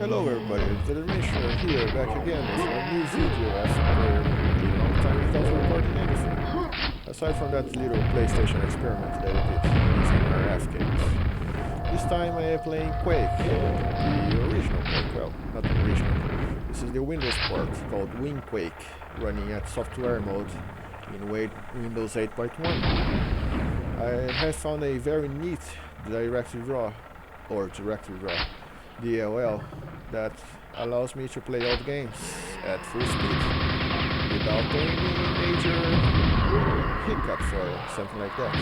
Hello everybody, it's the Dimensioner here, back again with a new video after a long time without recording anything. Aside from that little PlayStation experiment that I did using RF games. This time I am playing Quake, the original Quake, well, not the original. This is the Windows port called WinQuake, running at software mode in Windows 8.1. I have found a very neat DirectDraw, DLL, that allows me to play all the games at full speed without any major hiccups or something like that.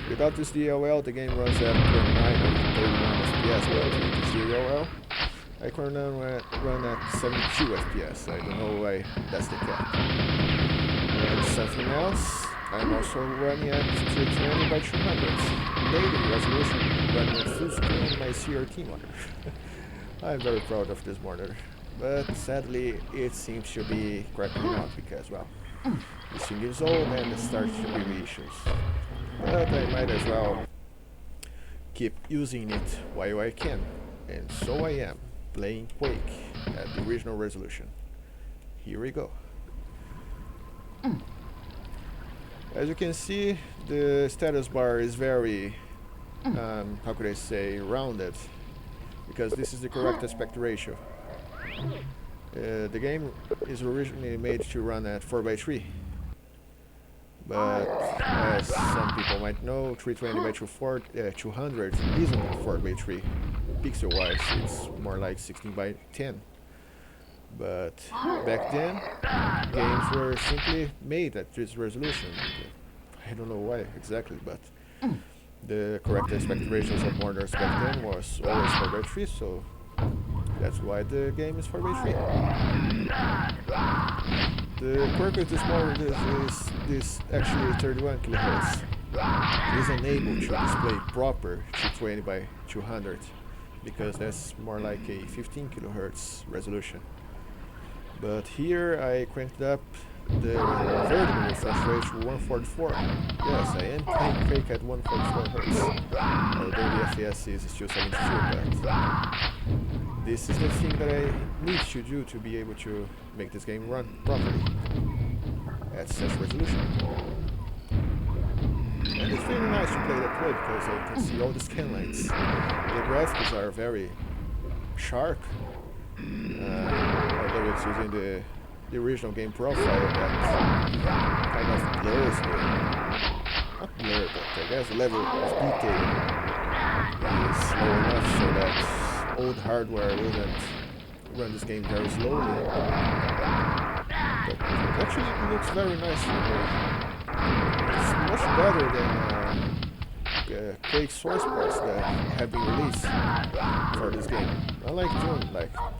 Without this DLL, the game runs at 29 or 31 FPS, but with this DLL, I can run at 72 FPS. I don't know why that's the cap. And something else, I'm also running at 320 by 200, native resolution, running at full screen on my CRT monitor. I'm very proud of this monitor, but sadly it seems to be cracking out because, well, this thing is old and it starts to give me issues. But I might as well keep using it while I can, and so I am, playing Quake at the original resolution. Here we go. As you can see, the status bar is very, how could I say, rounded, because this is the correct aspect ratio. The game is originally made to run at 4:3, but as some people might know, 320 by 200 isn't 4:3. Pixel-wise, it's more like 16 by 10. But back then, games were simply made at this resolution. I don't know why exactly, but the correct aspect ratios of monitors back then was always 4:3, so that's why the game is 4:3. The quirk with this monitor is this actually 31 kHz. It is unable to display proper 220 by 200 because that's more like a 15 kHz resolution. But here I cranked up the vertical refresh rate to 144. Yes, I am playing Quake at 144 Hz. Although the FPS is still 72, but this is the thing that I need to do to be able to make this game run properly at such resolution. And it's very nice to play that way because I can see all the scan lines. The graphics are very sharp. Although it's using the original game profile that kind of blurs not blur, but I guess the level of detail is low enough so that old hardware wouldn't run this game very slowly. But it actually looks very nice to me. It's much better than Quake source parts that have been released for this game. Unlike Doom,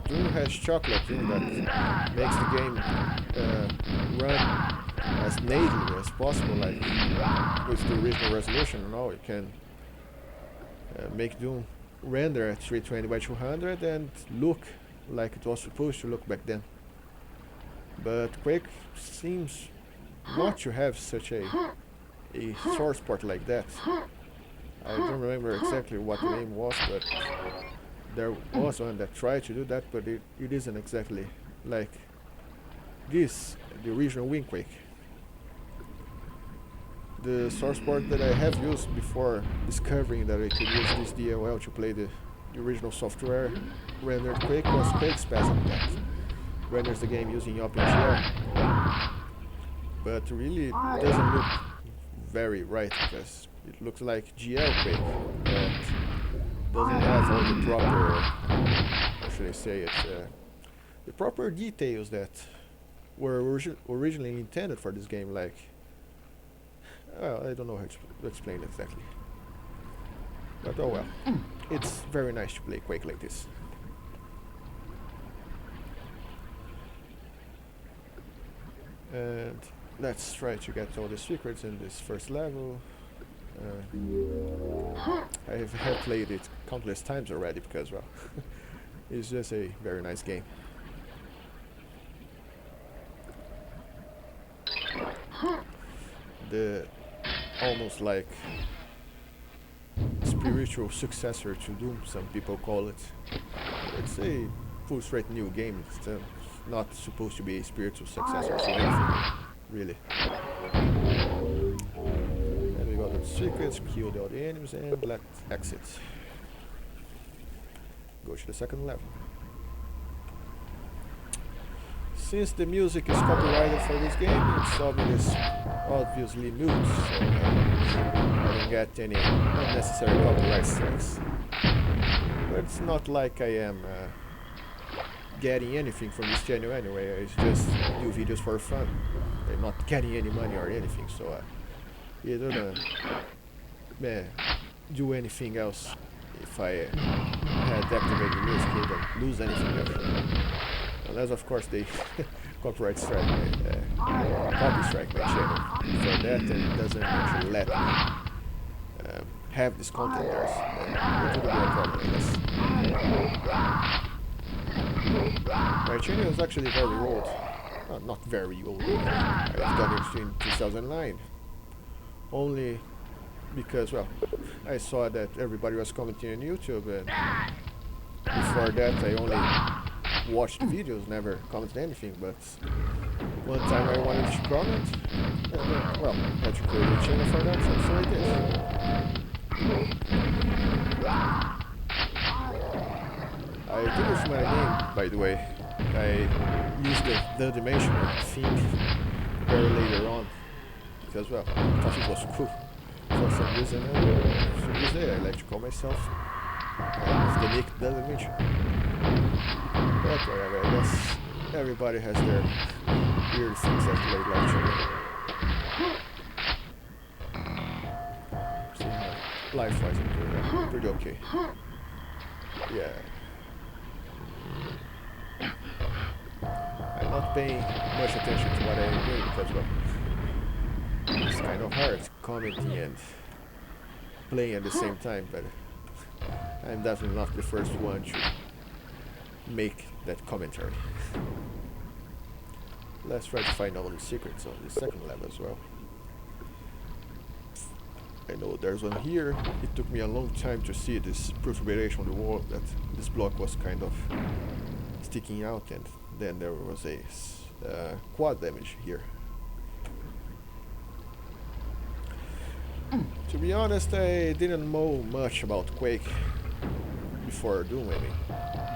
Doom has chocolate Doom that makes the game run as natively as possible, like with the original resolution and all. You can make Doom render at 320 by 200 and look like it was supposed to look back then. But Quake seems not to have such a source port like that. I don't remember exactly what the name was, but there was one that tried to do that, but it isn't exactly like this, the original WinQuake. The source port that I have used before discovering that I could use this DLL to play the original software rendered Quake was QuakeSpasm that renders the game using OpenGL. But really it doesn't look very right because it looks like GLQuake that doesn't have all the proper, how should I say it, the proper details that were originally intended for this game, like, well, I don't know how to explain it exactly. But oh well, it's very nice to play Quake like this. And let's try to get all the secrets in this first level. I have played it countless times already because, well, it's just a very nice game. The almost like spiritual successor to Doom, some people call it. It's a full straight new game. It's not supposed to be a spiritual successor to anything, really. And we got the secrets, kill all the enemies, and let's exit. Go to the second level. Since the music is copyrighted for this game, it's obviously mute, so I don't get any unnecessary copyright strikes. But it's not like I am getting anything from this channel anyway. It's just do videos for fun. I'm not getting any money or anything, so I don't do anything else. If I had activated music, I don't lose anything else. Unless, of course, they copyright strike copy strike my channel for that, and it doesn't actually let me have this content there. It would be a problem, I guess. My channel is actually very old. Not very old. I've done it in 2009. Only because, well, I saw that everybody was commenting on YouTube, and before that I only watched videos, never commented anything. But one time I wanted to comment, and well, I had to create a channel for that, so I did. I did it with my name, by the way. I used the dimension, I think, very later on, because, well, I thought it was cool. For some reason, I like to call myself the Nick the Dimension. But whatever, I guess everybody has their weird things that they like to do. See, life-wise, I'm pretty okay. Yeah. I'm not paying much attention to what I'm doing because, well, it's kind of hard commenting and playing at the same time, but I'm definitely not the first one to make that commentary. Let's try to find all the secrets on the second level as well. I know there's one here. It took me a long time to see this perforation on the wall, that this block was kind of sticking out, and then there was a quad damage here. To be honest, I didn't know much about Quake before Doom. I mean,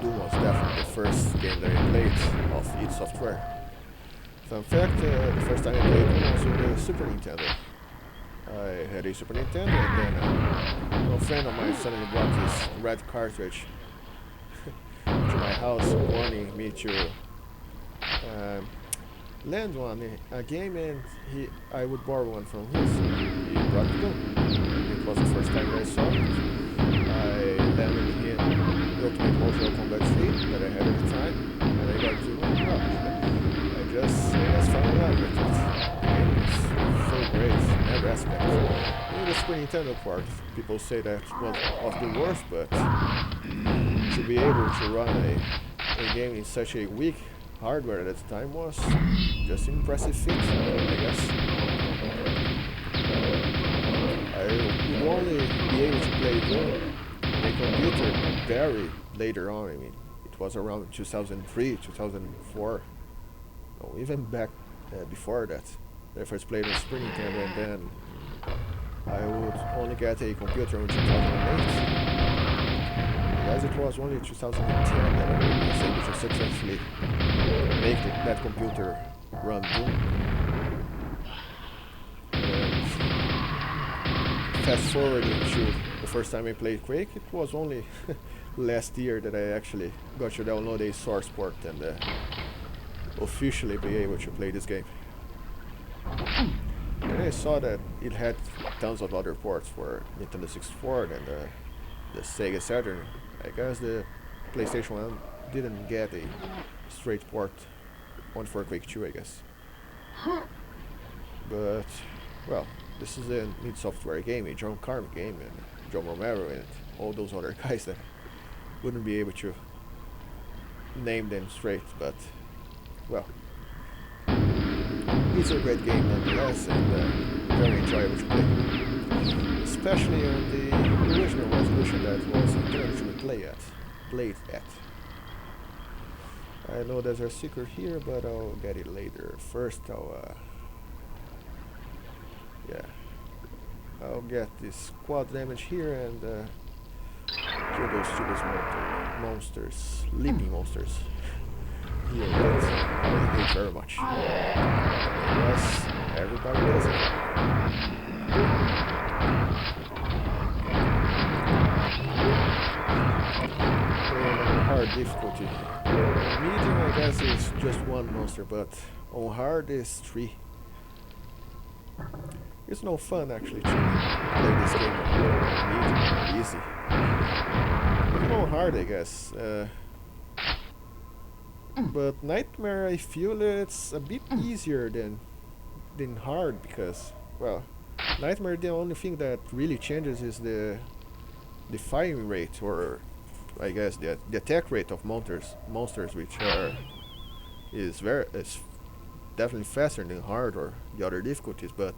Doom was definitely the first game that I played of id Software. Fun fact, the first time I played Doom was on the Super Nintendo. I had a Super Nintendo, and then a friend of mine suddenly brought this red cartridge to my house, wanting me to land on a game, and I would borrow one from his. He brought it down. It was the first time I saw it. I landed him the Ultimate Mortal Kombat 3 that I had at the time, and I got to I just fell in love with it. The game is so great in every aspect. In the Super Nintendo part, people say that was of the worst, but to be able to run a game in such a weak hardware at the time was just an impressive feat, I guess. I would only be able to play Doom on a computer very later on. I mean, it was around 2003, 2004, or even back before that. I first played on Super Nintendo, and then I would only get a computer in 2008. As it was only 2010 that I was able to successfully make that computer run Doom. And fast forwarding to the first time I played Quake, it was only last year that I actually got to download a source port and officially be able to play this game. And I saw that it had tons of other ports for Nintendo 64 and the Sega Saturn. I guess the PlayStation 1 didn't get a straight port, one for Quake 2, I guess. But, well, this is a id Software game, a John Carmack game, and John Romero and all those other guys that wouldn't be able to name them straight, but, well, it's a great game nonetheless, and very enjoyable to play. Especially on the original resolution that was intended to be played at. I know there's a secret here, but I'll get it later. First, yeah, I'll get this quad damage here and kill those stupid monsters, leaping monsters. Here, that I hate very much. Yes, everybody does it. On hard difficulty. Medium, I guess, is just one monster, but on hard is 3. It's no fun actually to play this game on medium or easy. Even on hard, I guess. But Nightmare, I feel it's a bit easier than hard because, well, Nightmare, the only thing that really changes is the firing rate, or I guess the attack rate of monsters, which is definitely faster than hard or the other difficulties. But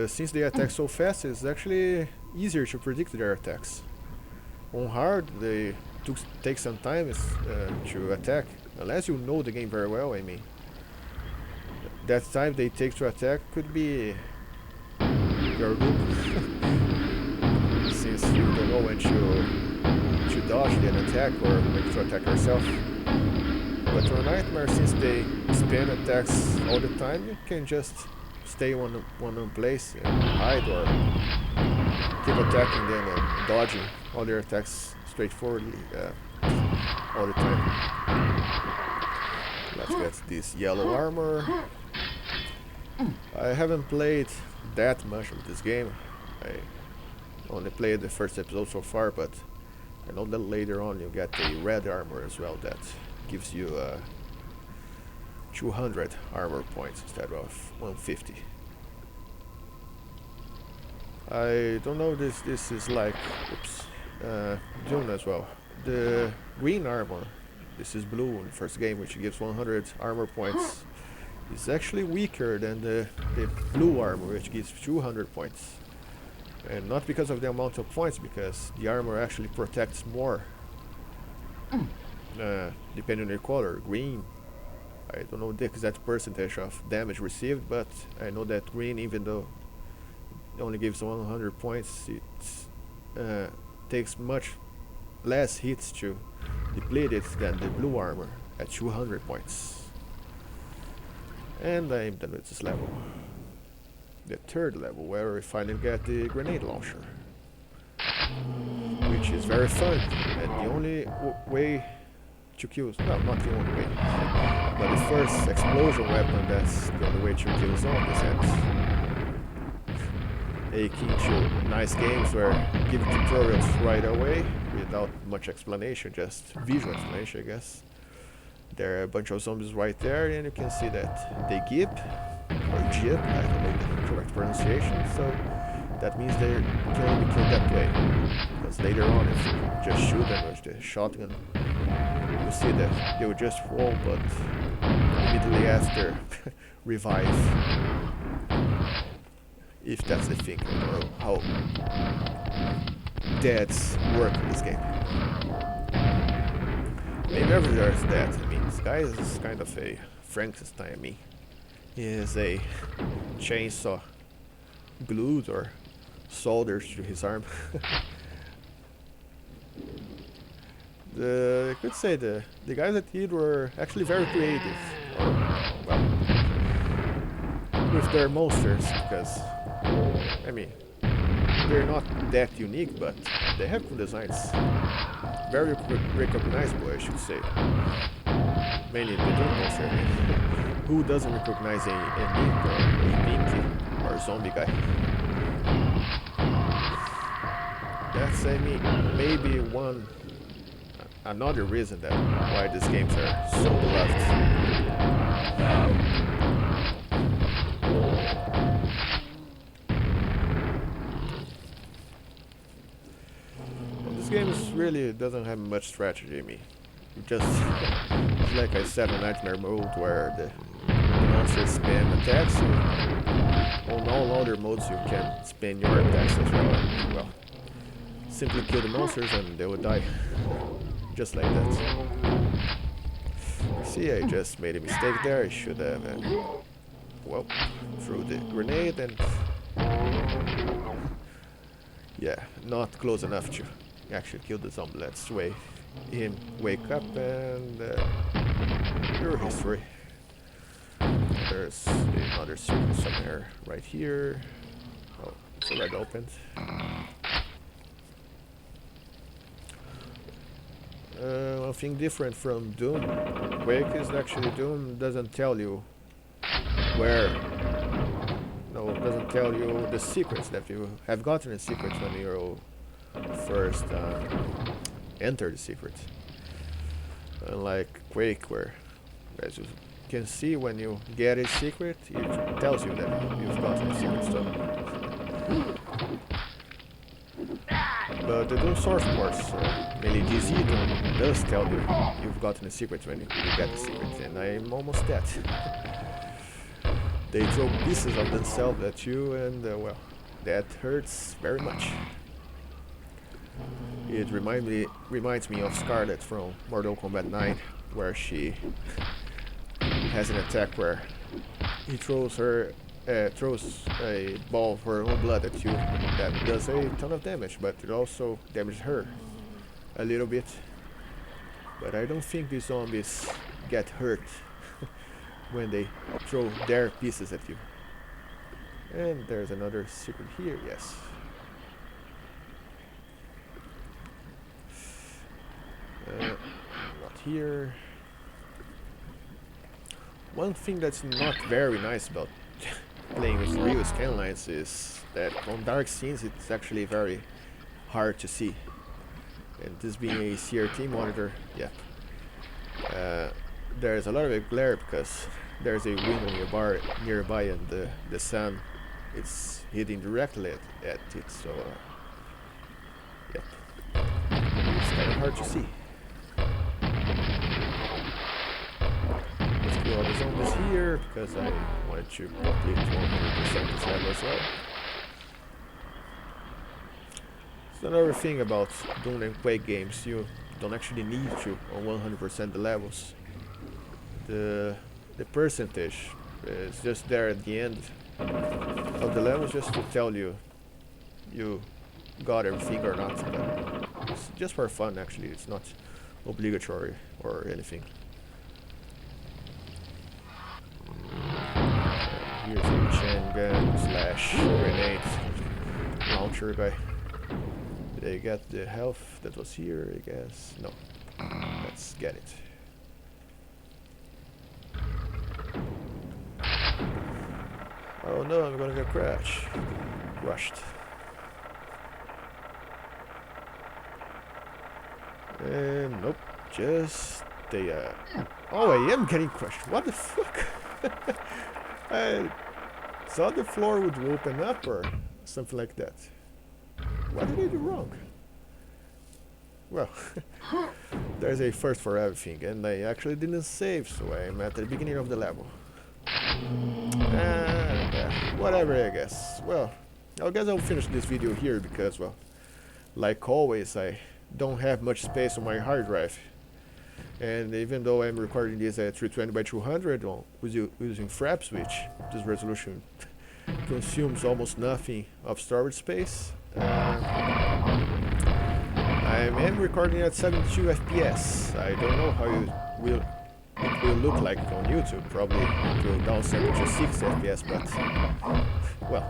since they attack so fast, it's actually easier to predict their attacks. On hard, they take some time to attack, unless you know the game very well. I mean, that time they take to attack could be your loop, since you don't know when to dodge an attack or when to attack yourself. But for Nightmare, since they spam attacks all the time, you can just stay one place and hide or keep attacking them and dodging all their attacks straightforwardly all the time. Let's get this yellow armor. I haven't played that much of this game. I only played the first episode so far, but I know that later on you get the red armor as well that gives you 200 armor points instead of 150. I don't know if this is like Dune as well. The green armor, this is blue in the first game, which gives 100 armor points, is actually weaker than the blue armor, which gives 200 points. And not because of the amount of points, because the armor actually protects more depending on your color. Green, I don't know the exact percentage of damage received, but I know that green, even though it only gives 100 points, it takes much less hits to deplete it than the blue armor at 200 points. And I'm done with this level. The third level, where we finally get the grenade launcher, which is very fun, and the only way to kill, well, not the only way, but the first explosion weapon, that's the only way to kill zombies. And a key to nice games where give tutorials right away without much explanation, just visual explanation, I guess. There are a bunch of zombies right there, and you can see that they gib, or jib, I don't know the correct pronunciation, so that means they can only be killed that way. Because later on, if you just shoot them with the shotgun, you'll see that they will just fall, but immediately after revive. If that's the thing. I don't know how deaths work in this game. Maybe everywhere is dead. I mean, this guy is kind of a Frankenstein. I mean, he is a chainsaw glued or soldered to his arm. I could say the guys that did were actually very creative, or, well, with their monsters, because I mean, they're not that unique, but they have cool designs. Very recognizable, I should say. Mainly the Doom monster. I mean, who doesn't recognize a Mink or a Minky or a zombie guy? That's, I mean, maybe another reason that why these games are so beloved. This game really doesn't have much strategy. I mean, just like I said on Nightmare mode, where the monsters spam attacks, and on all other modes you can spam your attacks as well. Well, simply kill the monsters and they will die. just like that. See, I just made a mistake there. I should have, well, threw the grenade and yeah, not close enough to actually kill the zombie. Let's wait him wake up and your history. There's another secret somewhere right here. Oh, it's already opened. One thing different from Doom, Quake is actually Doom doesn't tell you where. No, it doesn't tell you the secrets that you have gotten in secrets when you first enter the secret. Unlike Quake, where, as you can see, when you get a secret, it tells you that you've gotten a secret. So, but the Doom source, of course, mainly GZ Doom, does tell you you've gotten a secret when you get the secret, and I'm almost dead. They throw pieces of themselves at you, and well, that hurts very much. It reminds me of Scarlet from Mortal Kombat 9, where she has an attack where he throws a ball of her own blood at you that does a ton of damage, but it also damages her a little bit. But I don't think these zombies get hurt when they throw their pieces at you. And there's another secret here, yes. Not here. One thing that's not very nice about playing with real scanlines is that on dark scenes it's actually very hard to see. And this being a CRT monitor, yeah, there's a lot of a glare because there's a window nearby and the sun is hitting directly at it, so yeah, it's kind of hard to see. Let's kill all the zombies here because I wanted to complete 100% this level as well. So another thing about Doom and Quake games, you don't actually need to on 100% the levels. The percentage is just there at the end of the levels just to tell you you got everything or not, but it's just for fun actually, it's not obligatory or anything. Here's a chain gun slash grenade launcher guy. Did I get the health that was here? I guess no. Let's get it. Oh no, I'm gonna get crushed. And nope, just the oh, I am getting crushed. What the fuck? I thought the floor would open up or something like that. What did I do wrong? Well, there's a first for everything, and I actually didn't save, so I'm at the beginning of the level. Whatever, I guess. Well, I guess I'll finish this video here because, well, like always, I don't have much space on my hard drive. And even though I'm recording this at 320 by 200 using FRAPs, which this resolution consumes almost nothing of storage space, I am recording at 72 FPS. I don't know how it will look like on YouTube. Probably it will downscale to 60 FPS, but well,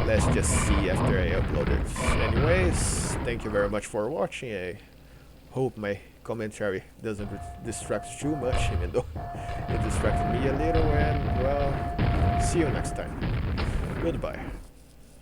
let's just see after I upload it. Anyways, thank you very much for watching. I hope my commentary doesn't distract too much, even though it distracted me a little, and well, see you next time. Goodbye.